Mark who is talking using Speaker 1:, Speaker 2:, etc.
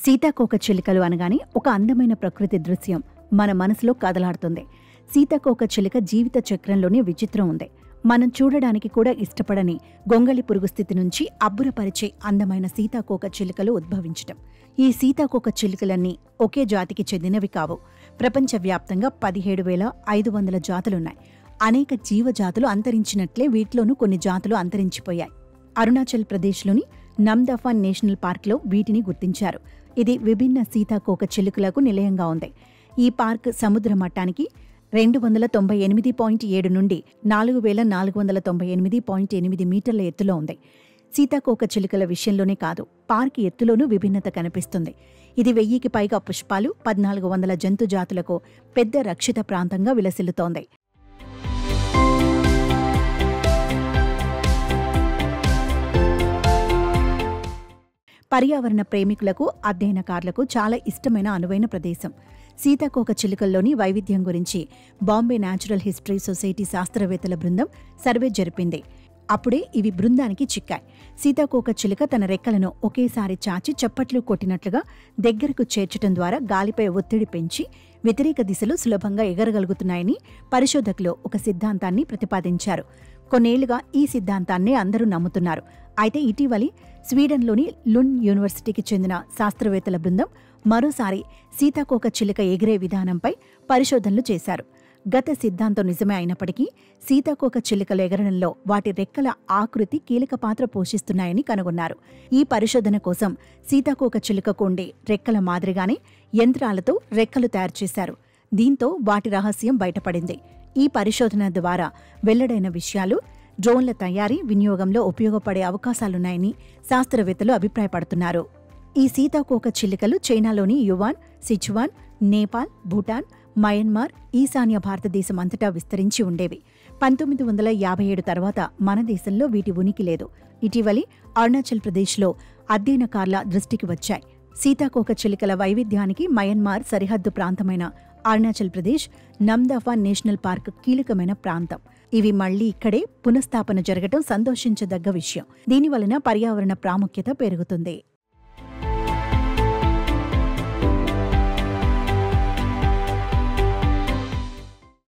Speaker 1: సీతాకోకచిలుకలు అనగానే ఒక అందమైన ప్రకృతి దృశ్యం మన మనసులో కదలాడుతుంది. సీతాకోకచిలుక జీవిత చక్రంలోనే విచిత్రం ఉంది. మనం చూడడానికి కూడా ఇష్టపడని గొంగళి పురుగు స్థితి నుంచి అబ్బురపరిచే అందమైన సీతాకోకచిలుకలు ఉద్భవించటం. ఈ సీతాకోకచిలుకలన్నీ ఒకే జాతికి చెందినవి కావు. ప్రపంచవ్యాప్తంగా 17,500 జాతులున్నాయి. అనేక జీవజాతులు అంతరించినట్లే వీటిలోనూ కొన్ని జాతులు అంతరించిపోయాయి. అరుణాచల్ ప్రదేశ్లోని నమ్దఫాన్ నేషనల్ పార్క్లో వీటిని గుర్తించారు. ఇది విభిన్న సీతాకోకచిలుకలకు నిలయంగా ఉంది. ఈ పార్క్ సముద్ర మట్టానికి 298.7 నుండి 4,498.8 మీటర్ల ఎత్తులో ఉంది. సీతాకోకచిలుకల విషయంలోనే కాదు, పార్క్ ఎత్తులోనూ విభిన్నత కనిపిస్తుంది. ఇది 1000కి పైగా పుష్పాలు, 1,400 జంతు జాతులకు పెద్ద రక్షిత ప్రాంతంగా విలసిల్లుతోంది. పర్యావరణ ప్రేమికులకు, అధ్యయనకారులకు చాలా ఇష్టమైన అనువైన ప్రదేశం. సీతాకోకచిలుకల్లోని వైవిధ్యం గురించి బాంబే న్యాచురల్ హిస్టరీ సొసైటీ శాస్త్రవేత్తల బృందం సర్వే జరిపింది. అప్పుడే ఇవి బృందానికి చిక్కాయి. సీతాకోకచిలుక తన రెక్కలను ఒకేసారి చాచి చప్పట్లు కొట్టినట్లుగా దగ్గరకు చేర్చడం ద్వారా గాలిపై ఒత్తిడి పెంచి వ్యతిరేక దిశలో సులభంగా ఎగరగలుగుతున్నాయని పరిశోధకులు ఒక సిద్ధాంతాన్ని ప్రతిపాదించారు. కొన్నేళ్లుగా ఈ సిద్ధాంతాన్నే అందరూ నమ్ముతున్నారు. అయితే ఇటీవలి స్వీడన్లోని లుండ్ యూనివర్సిటీకి చెందిన శాస్త్రవేత్తల బృందం మరోసారి సీతాకోకచిలుక ఎగిరే విధానంపై పరిశోధనలు చేశారు. గత సిద్ధాంతం నిజమే అయినప్పటికీ సీతాకోకచిలుకలు ఎగరడంలో వాటి రెక్కల ఆకృతి కీలక పాత్ర పోషిస్తున్నాయని కనుగొన్నారు. ఈ పరిశోధన కోసం సీతాకోకచిలుకకు ఉండే రెక్కల మాదిరిగానే యంత్రాలతో రెక్కలు తయారు చేశారు. దీంతో వాటి రహస్యం బయటపడింది. ఈ పరిశోధన ద్వారా వెల్లడైన విషయాలు డ్రోన్ల తయారీ, వినియోగంలో ఉపయోగపడే అవకాశాలున్నాయని శాస్త్రవేత్తలు అభిప్రాయపడుతున్నారు. ఈ సీతాకోకచిలుకలు చైనాలోని yuan, Sichuan, Nepal, Bhutan, Myanmar, ఈశాన్య భారతదేశం అంతటా విస్తరించి ఉండేవి. 1957 తర్వాత మన దేశంలో వీటి ఉనికి లేదు. ఇటీవలి అరుణాచల్ ప్రదేశ్లో అధ్యయనకారుల దృష్టికి వచ్చాయి. సీతాకోకచిలుకల వైవిధ్యానికి మయన్మార్ సరిహద్దు ప్రాంతమైన అరుణాచల్ ప్రదేశ్ నమ్దఫాన్ నేషనల్ పార్క్ కీలకమైన ప్రాంతం. ఇవి మళ్లీ ఇక్కడే పునఃస్థాపన జరగటం సంతోషించదగ్గ విషయం. దీనివలన పర్యావరణ ప్రాముఖ్యత పెరుగుతుంది.